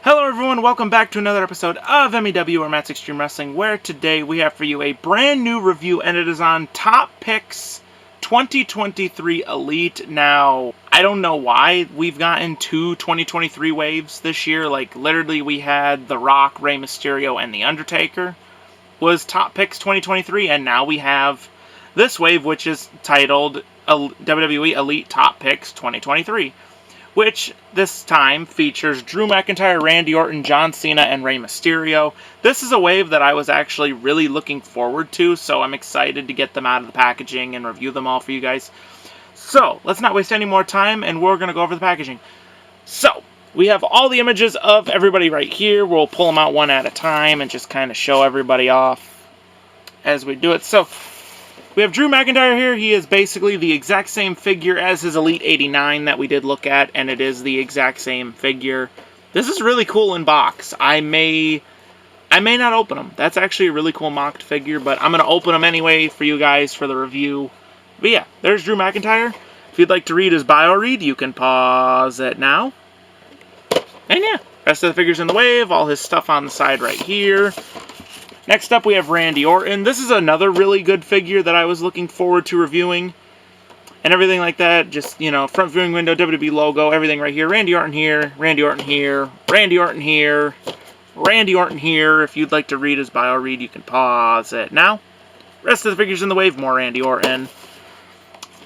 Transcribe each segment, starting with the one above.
Hello everyone, welcome back to another episode of MEW or Matt's Extreme Wrestling, where today we have for you a brand new review, and it is on Top Picks 2023 Elite. Now, I don't know why we've gotten two 2023 waves this year. Like, literally we had The Rock, Rey Mysterio, and The Undertaker was Top Picks 2023, and now we have this wave, which is titled WWE Elite Top Picks 2023. Which this time features Drew McIntyre, Randy Orton, John Cena, and Rey Mysterio. This is a wave that I was actually really looking forward to, so I'm excited to get them out of the packaging and review them all for you guys. So, let's not waste any more time, and we're going to go over the packaging. So, we have all the images of everybody right here. We'll pull them out one at a time and just kind of show everybody off as we do it. So, we have Drew McIntyre here. He is basically the exact same figure as his Elite 89 that we did look at, and it is the exact same figure. This is really cool in box. I may not open them. That's actually a really cool mocked figure, but I'm going to open them anyway for you guys for the review. But yeah, there's Drew McIntyre. If you'd like to read his bio read, you can pause it now. And yeah, rest of the figures in the wave, all his stuff on the side right here. Next up, we have Randy Orton. This is another really good figure that I was looking forward to reviewing. And everything like that. Just, you know, front viewing window, WWE logo, everything right here. Randy Orton here, Randy Orton here, Randy Orton here, Randy Orton here. If you'd like to read his bio read, you can pause it now. Rest of the figures in the wave, more Randy Orton.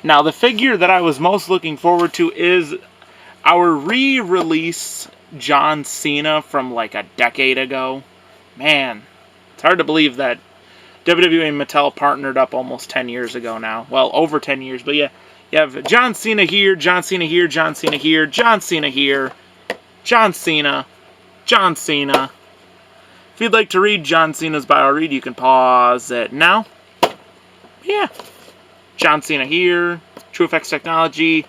Now, the figure that I was most looking forward to is our re-release John Cena from like a decade ago. Man. It's hard to believe that WWE and Mattel partnered up almost 10 years ago now. Well, over 10 years, but yeah. You have John Cena here, John Cena here, John Cena here, John Cena here, John Cena, John Cena. If you'd like to read John Cena's bio read, you can pause it now. Yeah. John Cena here, TrueFX Technology,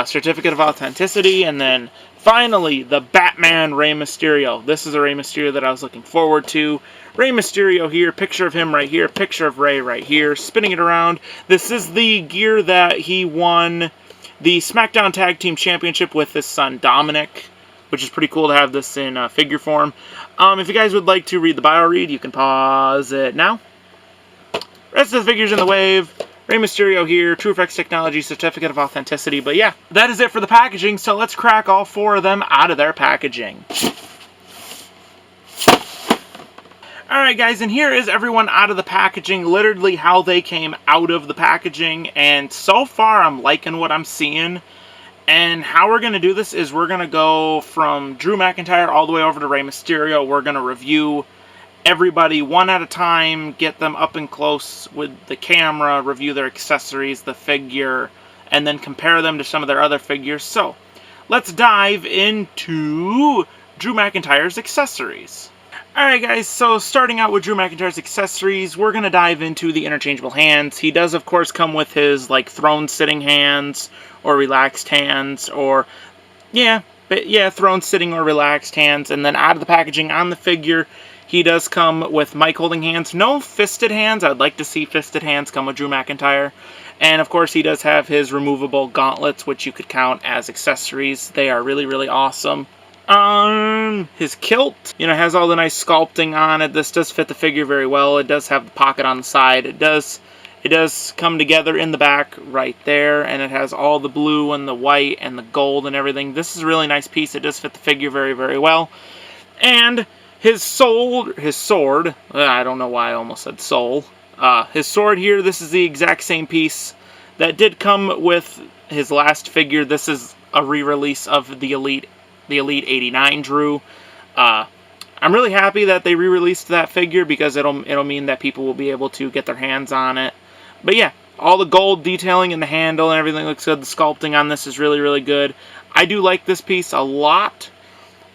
Certificate of Authenticity, and then finally, the Batman Rey Mysterio. This is a Rey Mysterio that I was looking forward to. Rey Mysterio here, picture of him right here, picture of Rey right here, spinning it around. This is the gear that he won the SmackDown Tag Team Championship with his son Dominic, which is pretty cool to have this in figure form. If you guys would like to read the bio read, you can pause it now. Rest of the figures in the wave. Rey Mysterio here, TrueFX Technology, Certificate of Authenticity. But yeah, that is it for the packaging, so let's crack all four of them out of their packaging. Alright guys, and here is everyone out of the packaging, literally how they came out of the packaging, and so far I'm liking what I'm seeing. And how we're going to do this is we're going to go from Drew McIntyre all the way over to Rey Mysterio. We're going to review everybody one at a time, get them up and close with the camera, review their accessories, the figure, and then compare them to some of their other figures. So, let's dive into Drew McIntyre's accessories. Alright guys, so starting out with Drew McIntyre's accessories, we're going to dive into the interchangeable hands. He does of course come with his like throne sitting hands, or relaxed hands, or throne sitting or relaxed hands, and then out of the packaging on the figure, he does come with mic holding hands. No fisted hands. I'd like to see fisted hands come with Drew McIntyre. And of course he does have his removable gauntlets, which you could count as accessories. They are really, really awesome. His kilt, has all the nice sculpting on it. This does fit the figure very well. It does have the pocket on the side. It does come together in the back right there, and it has all the blue and the white and the gold and everything. This is a really nice piece. It does fit the figure very, very well. And his sword, I don't know why I almost said soul. His sword here, this is the exact same piece that did come with his last figure. This is a re-release of the Elite 89 Drew. I'm really happy that they re-released that figure because it'll mean that people will be able to get their hands on it. But yeah, all the gold detailing in the handle and everything looks good. The sculpting on this is really, really good. I do like this piece a lot.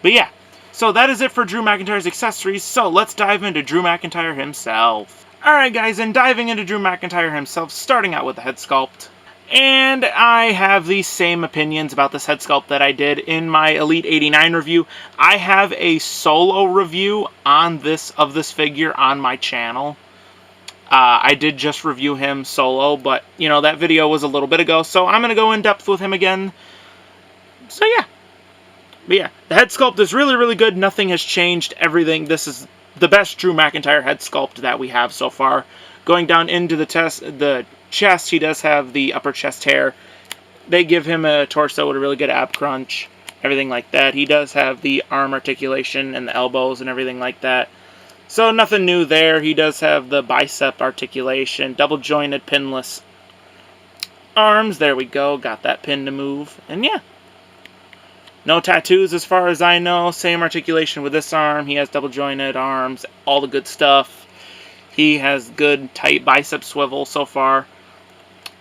But yeah. So that is it for Drew McIntyre's accessories, so let's dive into Drew McIntyre himself. Alright guys, and diving into Drew McIntyre himself, starting out with the head sculpt. And I have the same opinions about this head sculpt that I did in my Elite 89 review. I have a solo review on this figure on my channel. I did just review him solo, but, that video was a little bit ago, so I'm going to go in depth with him again. So yeah. But yeah, the head sculpt is really, really good. Nothing has changed. Everything. This is the best Drew McIntyre head sculpt that we have so far. Going down into the chest, he does have the upper chest hair. They give him a torso with a really good ab crunch, everything like that. He does have the arm articulation and the elbows and everything like that. So nothing new there. He does have the bicep articulation, double jointed pinless arms. There we go. Got that pin to move. And yeah. No tattoos as far as I know. Same articulation with this arm. He has double jointed arms. All the good stuff. He has good tight bicep swivel so far.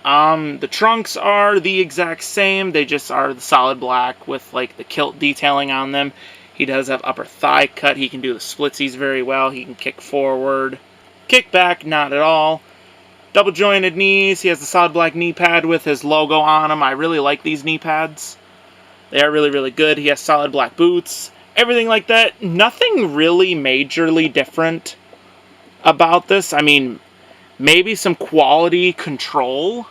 The trunks are the exact same. They just are the solid black with like the kilt detailing on them. He does have upper thigh cut. He can do the splitsies very well. He can kick forward. Kick back, not at all. Double jointed knees. He has the solid black knee pad with his logo on them. I really like these knee pads. They are really, really good. He has solid black boots. Everything like that. Nothing really majorly different about this. I mean, maybe some quality control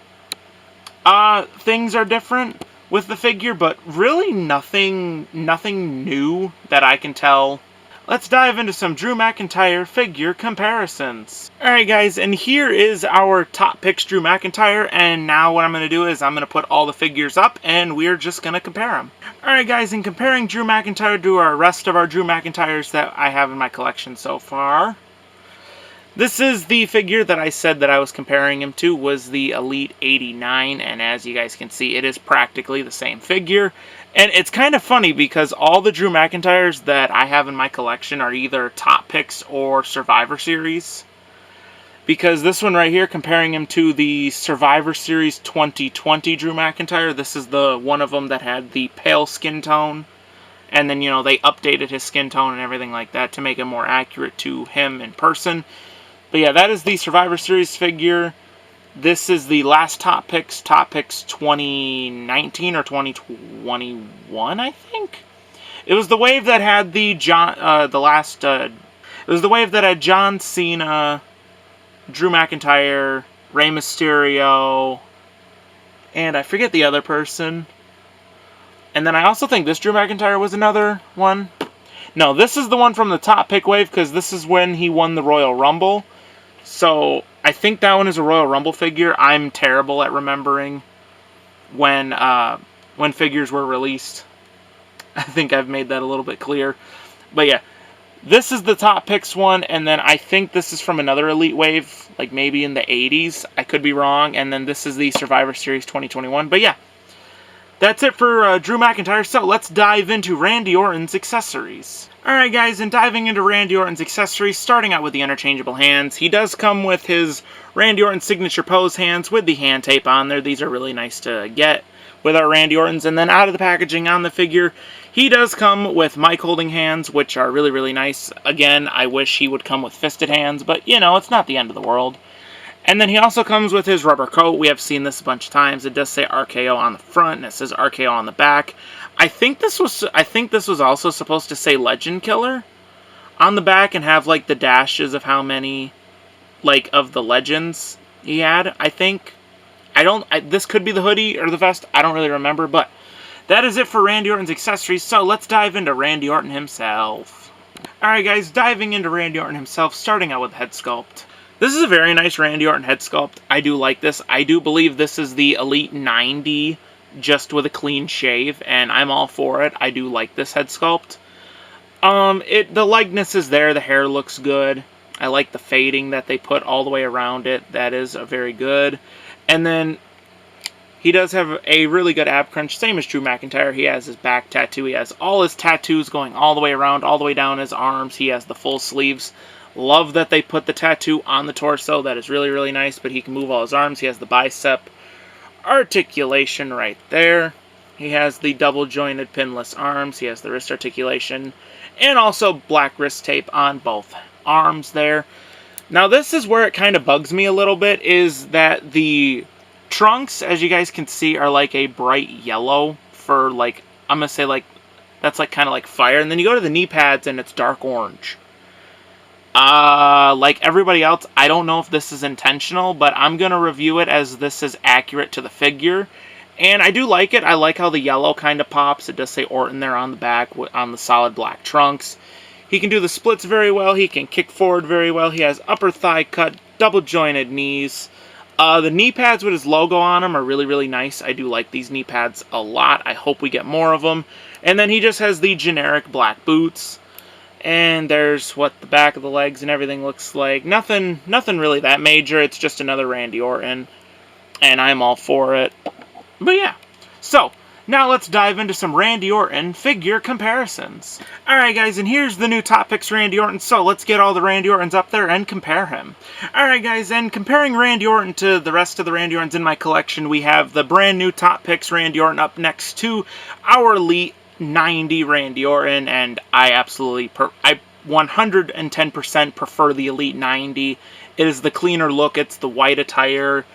things are different with the figure, but really nothing new that I can tell. Let's dive into some Drew McIntyre figure comparisons. Alright guys, and here is our top picks Drew McIntyre, and now what I'm going to do is I'm going to put all the figures up, and we're just going to compare them. Alright guys, in comparing Drew McIntyre to our rest of our Drew McIntyres that I have in my collection so far, this is the figure that I said that I was comparing him to, was the Elite 89, and as you guys can see, it is practically the same figure. And it's kind of funny because all the Drew McIntyres that I have in my collection are either Top Picks or Survivor Series. Because this one right here, comparing him to the Survivor Series 2020 Drew McIntyre, this is the one of them that had the pale skin tone. And then, you know, they updated his skin tone and everything like that to make it more accurate to him in person. But yeah, that is the Survivor Series figure. This is the last Top Picks 2019 or 2021, I think. It was the wave that had the it was the wave that had John Cena, Drew McIntyre, Rey Mysterio, and I forget the other person. And then I also think this Drew McIntyre was another one. No, this is the one from the Top Pick wave because this is when he won the Royal Rumble. So I think that one is a Royal Rumble figure. I'm terrible at remembering when figures were released. I think I've made that a little bit clear. But yeah, this is the Top Picks one, and then I think this is from another Elite wave, like maybe in the 80s. I could be wrong. And then this is the Survivor Series 2021. But yeah, that's it for Drew McIntyre. So let's dive into Randy Orton's accessories. Alright guys, and diving into Randy Orton's accessories, starting out with the interchangeable hands. He does come with his Randy Orton signature pose hands with the hand tape on there. These are really nice to get with our Randy Ortons. And then out of the packaging on the figure, he does come with mic holding hands, which are really, really nice. Again, I wish he would come with fisted hands, but you know, it's not the end of the world. And then he also comes with his rubber coat. We have seen this a bunch of times. It does say RKO on the front, and it says RKO on the back. I think this was also supposed to say Legend Killer on the back and have like the dashes of how many like of the legends he had. I think this could be the hoodie or the vest. I don't really remember, but that is it for Randy Orton's accessories. So let's dive into Randy Orton himself. All right, guys, diving into Randy Orton himself, starting out with head sculpt. This is a very nice Randy Orton head sculpt. I do like this. I do believe this is the Elite 90 just with a clean shave, and I'm all for it. I do like this head sculpt. The likeness is there. The hair looks good. I like the fading that they put all the way around it. That is very good. And then he does have a really good ab crunch, same as Drew McIntyre. He has his back tattoo. He has all his tattoos going all the way around, all the way down his arms. He has the full sleeves. Love that they put the tattoo on the torso. That is really, really nice, but he can move all his arms. He has the bicep articulation right there. He has the double jointed pinless arms. He has the wrist articulation, and also black wrist tape on both arms there. Now this is where it kind of bugs me a little bit, is that the trunks, as you guys can see, are like a bright yellow for like, I'm gonna say like, that's like kind of like fire, and then you go to the knee pads and it's dark orange. Like everybody else, I don't know if this is intentional, but I'm going to review it as this is accurate to the figure. And I do like it. I like how the yellow kind of pops. It does say Orton there on the back on the solid black trunks. He can do the splits very well. He can kick forward very well. He has upper thigh cut, double jointed knees. The knee pads with his logo on them are really, really nice. I do like these knee pads a lot. I hope we get more of them. And then he just has the generic black boots. And there's what the back of the legs and everything looks like. Nothing really that major. It's just another Randy Orton. And I'm all for it. But yeah. So, now let's dive into some Randy Orton figure comparisons. Alright guys, and here's the new Top Picks Randy Orton, so let's get all the Randy Ortons up there and compare him. Alright guys, and comparing Randy Orton to the rest of the Randy Ortons in my collection, we have the brand new Top Picks Randy Orton up next to our Elite 90 Randy Orton, and I absolutely, I 110% prefer the Elite 90. It is the cleaner look, it's the white attire.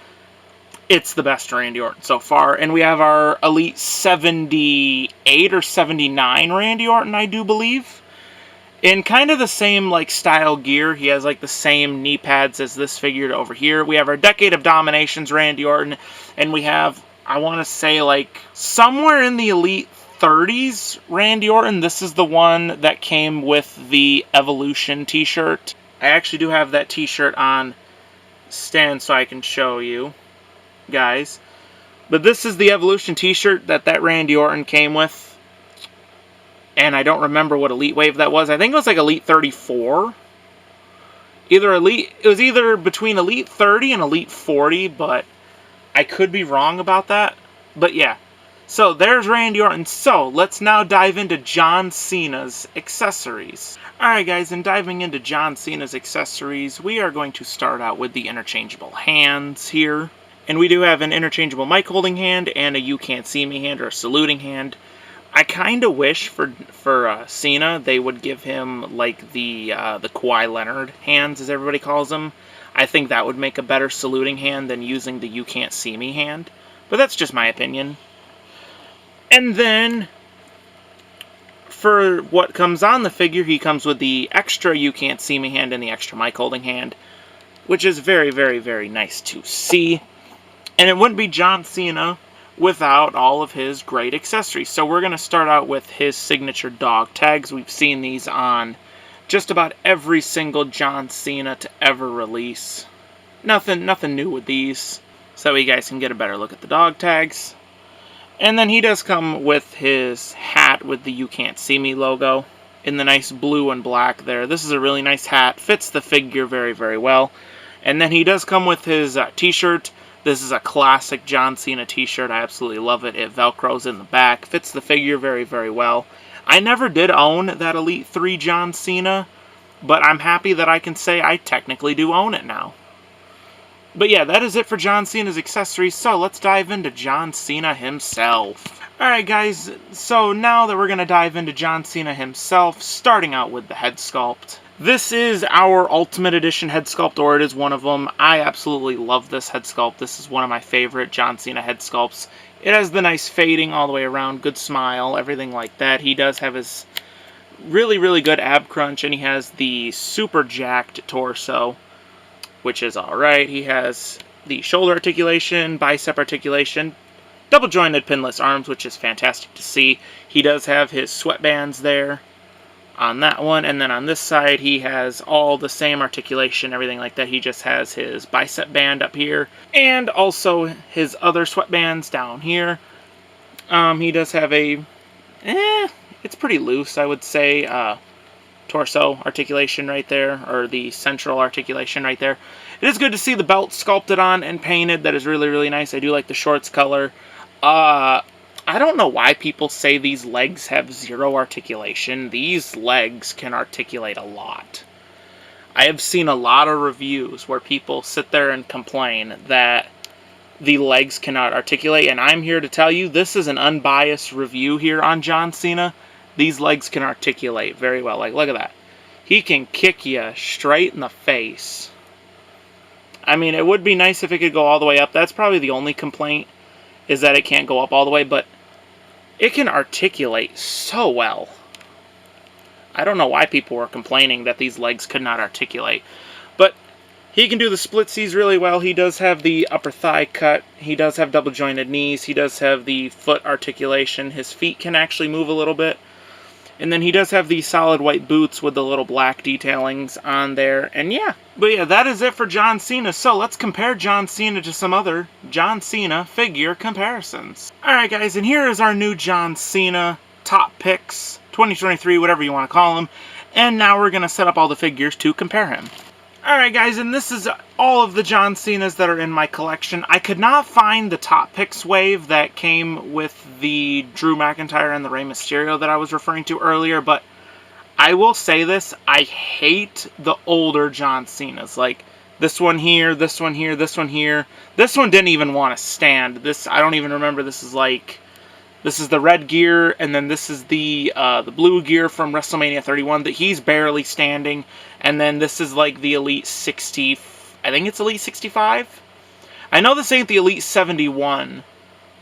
It's the best Randy Orton so far. And we have our Elite 78 or 79 Randy Orton, I do believe. In kind of the same like style gear. He has like the same knee pads as this figure over here. We have our Decade of Dominations Randy Orton. And we have, I want to say like somewhere in the Elite 30s Randy Orton. This is the one that came with the Evolution t-shirt. I actually do have that t-shirt on stand so I can show you guys, but this is the Evolution t-shirt that Randy Orton came with, and I don't remember what Elite Wave that was. I think it was like Elite 34, it was either between Elite 30 and Elite 40, but I could be wrong about that. But yeah, so there's Randy Orton. So let's now dive into John Cena's accessories. Alright guys, and diving into John Cena's accessories, we are going to start out with the interchangeable hands here. And we do have an interchangeable mic holding hand and a you can't see me hand or a saluting hand. I kind of wish for Cena they would give him like the Kawhi Leonard hands, as everybody calls them. I think that would make a better saluting hand than using the you can't see me hand. But that's just my opinion. And then for what comes on the figure, he comes with the extra you can't see me hand and the extra mic holding hand, which is very, very, very nice to see. And it wouldn't be John Cena without all of his great accessories. So we're going to start out with his signature dog tags. We've seen these on just about every single John Cena to ever release. Nothing new with these. So you guys can get a better look at the dog tags. And then he does come with his hat with the You Can't See Me logo in the nice blue and black there. This is a really nice hat. Fits the figure very, very well. And then he does come with his t-shirt. This is a classic John Cena t-shirt. I absolutely love it. It velcros in the back. Fits the figure very, very well. I never did own that Elite 3 John Cena, but I'm happy that I can say I technically do own it now. But yeah, that is it for John Cena's accessories, so let's dive into John Cena himself. Alright guys, so now that we're going to dive into John Cena himself, starting out with the head sculpt. This is our Ultimate Edition head sculpt, or it is one of them. I absolutely love this head sculpt. This is one of my favorite John Cena head sculpts. It has the nice fading all the way around, good smile, everything like that. He does have his really, really good ab crunch, and he has the super jacked torso, which is alright. He has the shoulder articulation, bicep articulation, double jointed pinless arms, which is fantastic to see. He does have his sweatbands there on that one, and then on this side he has all the same articulation, everything like that. He just has his bicep band up here and also his other sweatbands down here. He does have a it's pretty loose, I would say, torso articulation right there, or the central articulation right there. It is good to see the belt sculpted on and painted. That is really, really nice. I do like the shorts color. I don't know why people say these legs have zero articulation. These legs can articulate a lot. I have seen a lot of reviews where people sit there and complain that the legs cannot articulate, and I'm here to tell you this is an unbiased review here on John Cena. These legs can articulate very well. Like, look at that. He can kick you straight in the face. I mean, it would be nice if it could go all the way up. That's probably the only complaint, is that it can't go up all the way, but it can articulate so well. I don't know why people were complaining that these legs could not articulate. But He can do the splitsies really well. He does have the upper thigh cut. He does have double jointed knees. He does have the foot articulation. His feet can actually move a little bit. And then he does have the solid white boots with the little black detailings on there. And yeah. But yeah, that is it for John Cena. So let's compare John Cena to some other John Cena figure comparisons. Alright guys, and here is our new John Cena Top Picks 2023, whatever you want to call him. And now we're going to set up all the figures to compare him. Alright guys, and this is all of the John Cenas that are in my collection. I could not find the Top Picks wave that came with the Drew McIntyre and the Rey Mysterio that I was referring to earlier, but I will say this, I hate the older John Cenas. Like, this one here, this one here, this one here. This one didn't even want to stand. This, I don't even remember, this is like... This is the red gear, and then this is the blue gear from WrestleMania 31 that he's barely standing. And then this is like the Elite 60, I think it's Elite 65? I know this ain't the Elite 71,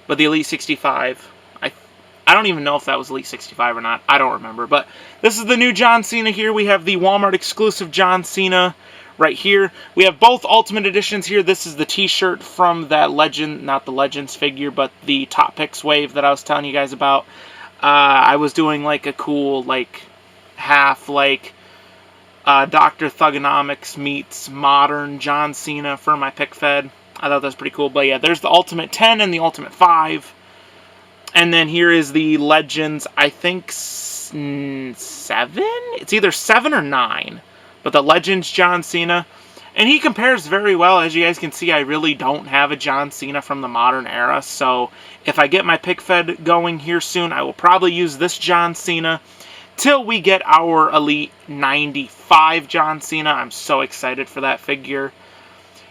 but the Elite 65. I don't even know if that was Elite 65 or not. I don't remember. But this is the new John Cena here. We have the Walmart exclusive John Cena right here. We have both Ultimate Editions here. This is the t-shirt from that Legend, not the Legends figure, but the Top Picks wave that I was telling you guys about. I was doing like a cool, like, half, like, Dr. Thugonomics meets modern John Cena for my pick fed. I thought that was pretty cool. But yeah, there's the Ultimate 10 and the Ultimate 5. And then here is the Legends, I think 7? It's either 7 or 9. But the Legends John Cena, and he compares very well. As you guys can see, I really don't have a John Cena from the modern era. So if I get my pick fed going here soon, I will probably use this John Cena till we get our Elite 95 John Cena. I'm so excited for that figure.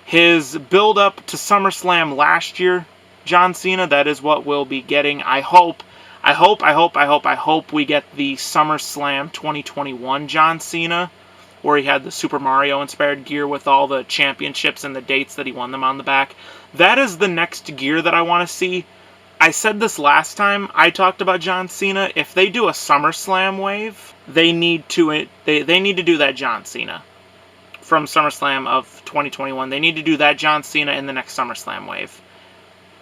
His build-up to SummerSlam last year, John Cena, that is what we'll be getting. I hope we get the SummerSlam 2021 John Cena, where he had the Super Mario-inspired gear with all the championships and the dates that he won them on the back. That is the next gear that I want to see. I said this last time I talked about John Cena. If they do a SummerSlam wave, they need to do that John Cena from SummerSlam of 2021. They need to do that John Cena in the next SummerSlam wave.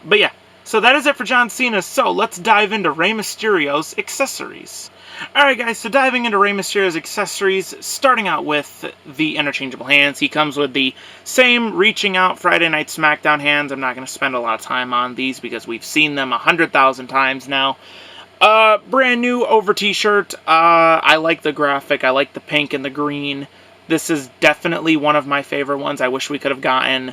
But yeah, so that is it for John Cena. So let's dive into Rey Mysterio's accessories. Alright guys, so diving into Rey Mysterio's accessories, starting out with the interchangeable hands. He comes with the same reaching out Friday Night SmackDown hands. I'm not going to spend a lot of time on these because we've seen them 100,000 times now. Brand new over t-shirt. I like the graphic. I like the pink and the green. This is definitely one of my favorite ones. I wish we could have gotten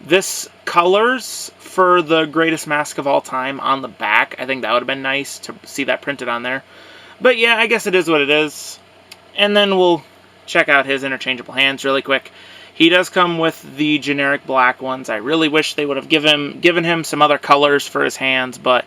this colors for the greatest mask of all time on the back. I think that would have been nice to see that printed on there. But yeah, I guess it is what it is. And then we'll check out his interchangeable hands really quick. He does come with the generic black ones. I really wish they would have given him some other colors for his hands, but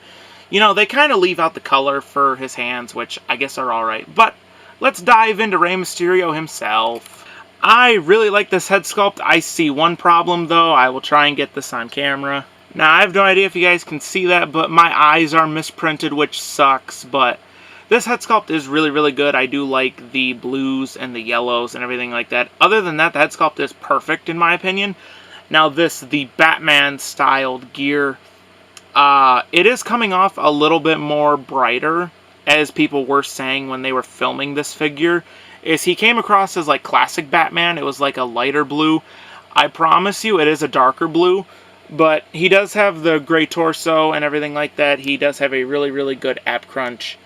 you know, they kind of leave out the color for his hands, which I guess are alright. But let's dive into Rey Mysterio himself. I really like this head sculpt. I see one problem though. I will try and get this on camera. Now, I have no idea if you guys can see that, but my eyes are misprinted, which sucks, but this head sculpt is really, really good. I do like the blues and the yellows and everything like that. Other than that, the head sculpt is perfect in my opinion. Now the Batman-styled gear, it is coming off a little bit more brighter, as people were saying when they were filming this figure. He came across as like classic Batman. It was like a lighter blue. I promise you, it is a darker blue. But he does have the gray torso and everything like that. He does have a really, really good ab crunch.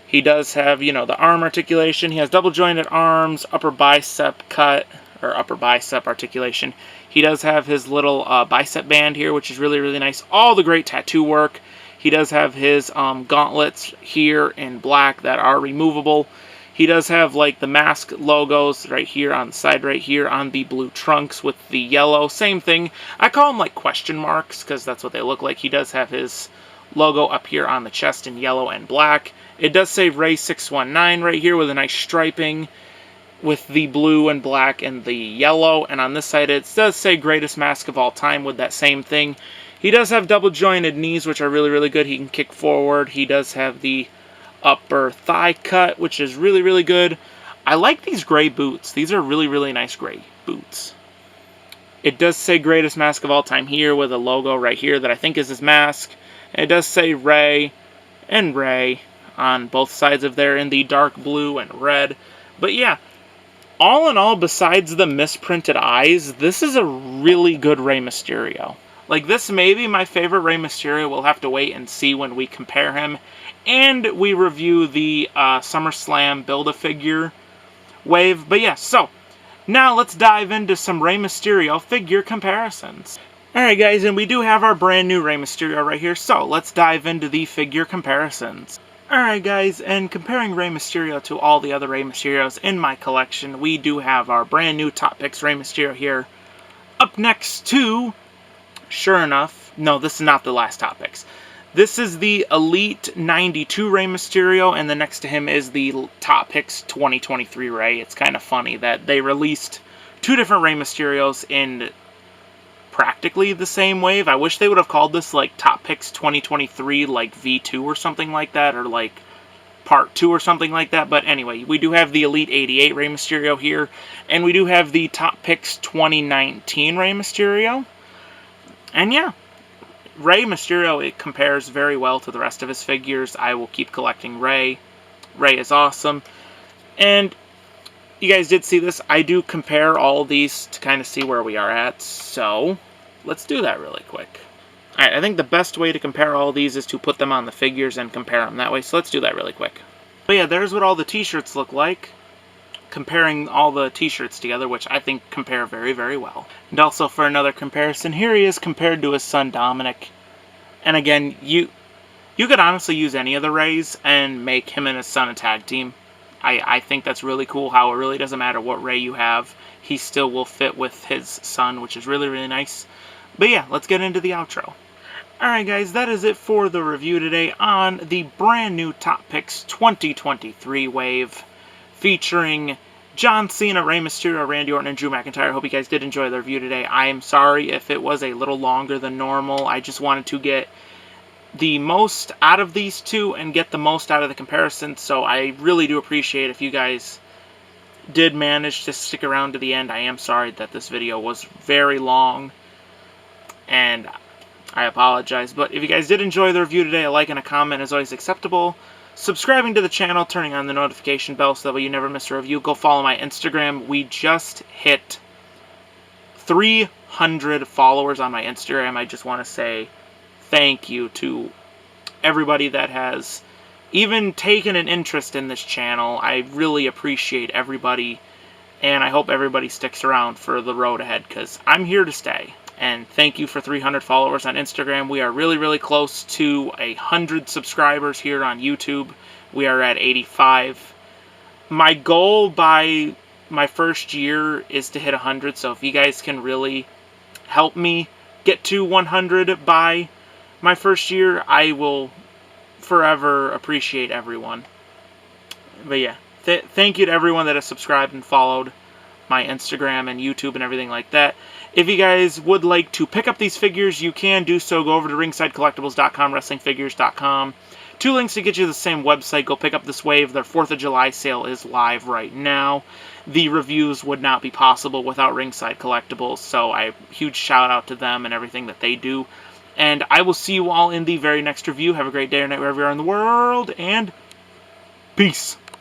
He does have, you know, the arm articulation. He has double jointed arms, upper bicep cut, or upper bicep articulation. He does have his little bicep band here, which is really, really nice. All the great tattoo work. He does have his gauntlets here in black that are removable. He does have like the mask logos right here on the side right here on the blue trunks with the yellow. Same thing. I call them like question marks because that's what they look like. He does have his logo up here on the chest in yellow and black. It does say Ray 619 right here with a nice striping with the blue and black and the yellow. And on this side it does say greatest mask of all time with that same thing. He does have double jointed knees, which are really, really good. He can kick forward. He does have the upper thigh cut, which is really, really good. I like these gray boots. These are really, really nice gray boots. It does say greatest mask of all time here with a logo right here that I think is his mask. And it does say Rey and Rey on both sides of there in the dark blue and red. But yeah, all in all, besides the misprinted eyes, this is a really good Rey Mysterio. Like, this may be my favorite Rey Mysterio. We'll have to wait and see when we compare him. And we review the SummerSlam Build-A-Figure wave. But yeah, so now let's dive into some Rey Mysterio figure comparisons. Alright guys, and we do have our brand new Rey Mysterio right here, so let's dive into the figure comparisons. Alright guys, and comparing Rey Mysterio to all the other Rey Mysterios in my collection, we do have our brand new Top Picks Rey Mysterio here. Up next to, sure enough, no, this is not the last Top Picks. This is the Elite 92 Rey Mysterio, and the next to him is the Top Picks 2023 Rey. It's kind of funny that they released two different Rey Mysterios in practically the same wave. I wish they would have called this like Top Picks 2023 like V2 or something like that, or like Part 2 or something like that. But anyway, we do have the Elite 88 Rey Mysterio here, and we do have the Top Picks 2019 Rey Mysterio. And yeah, Rey Mysterio, it compares very well to the rest of his figures. I will keep collecting Rey. Rey is awesome. And you guys did see this. I do compare all these to kind of see where we are at. So let's do that really quick. Alright, I think the best way to compare all these is to put them on the figures and compare them that way. So let's do that really quick. But yeah, there's what all the t-shirts look like. Comparing all the t-shirts together, which I think compare very, very well. And also for another comparison, here he is compared to his son Dominic. And again, you could honestly use any of the Reys and make him and his son a tag team. I think that's really cool how it really doesn't matter what Rey you have. He still will fit with his son, which is really, really nice. But yeah, let's get into the outro. Alright guys, that is it for the review today on the brand new Top Picks 2023 wave, featuring John Cena, Rey Mysterio, Randy Orton, and Drew McIntyre. I hope you guys did enjoy the review today. I am sorry if it was a little longer than normal. I just wanted to get the most out of these two and get the most out of the comparison, so I really do appreciate if you guys did manage to stick around to the end. I am sorry that this video was very long, and I apologize. But if you guys did enjoy the review today, a like and a comment is always acceptable. Subscribing to the channel, turning on the notification bell so that way you never miss a review. Go follow my Instagram. We just hit 300 followers on my Instagram. I just want to say thank you to everybody that has even taken an interest in this channel. I really appreciate everybody, and I hope everybody sticks around for the road ahead, because I'm here to stay. And thank you for 300 followers on Instagram. We are really, really close to 100 subscribers here on YouTube. We are at 85. My goal by my first year is to hit 100, so if you guys can really help me get to 100 by my first year, I will forever appreciate everyone. But yeah, thank you to everyone that has subscribed and followed my Instagram and YouTube and everything like that. If you guys would like to pick up these figures, you can do so. Go over to ringsidecollectibles.com, wrestlingfigures.com. 2 links to get you to the same website. Go pick up this wave. Their 4th of July sale is live right now. The reviews would not be possible without Ringside Collectibles, so huge shout out to them and everything that they do. And I will see you all in the very next review. Have a great day or night wherever you are in the world, and peace.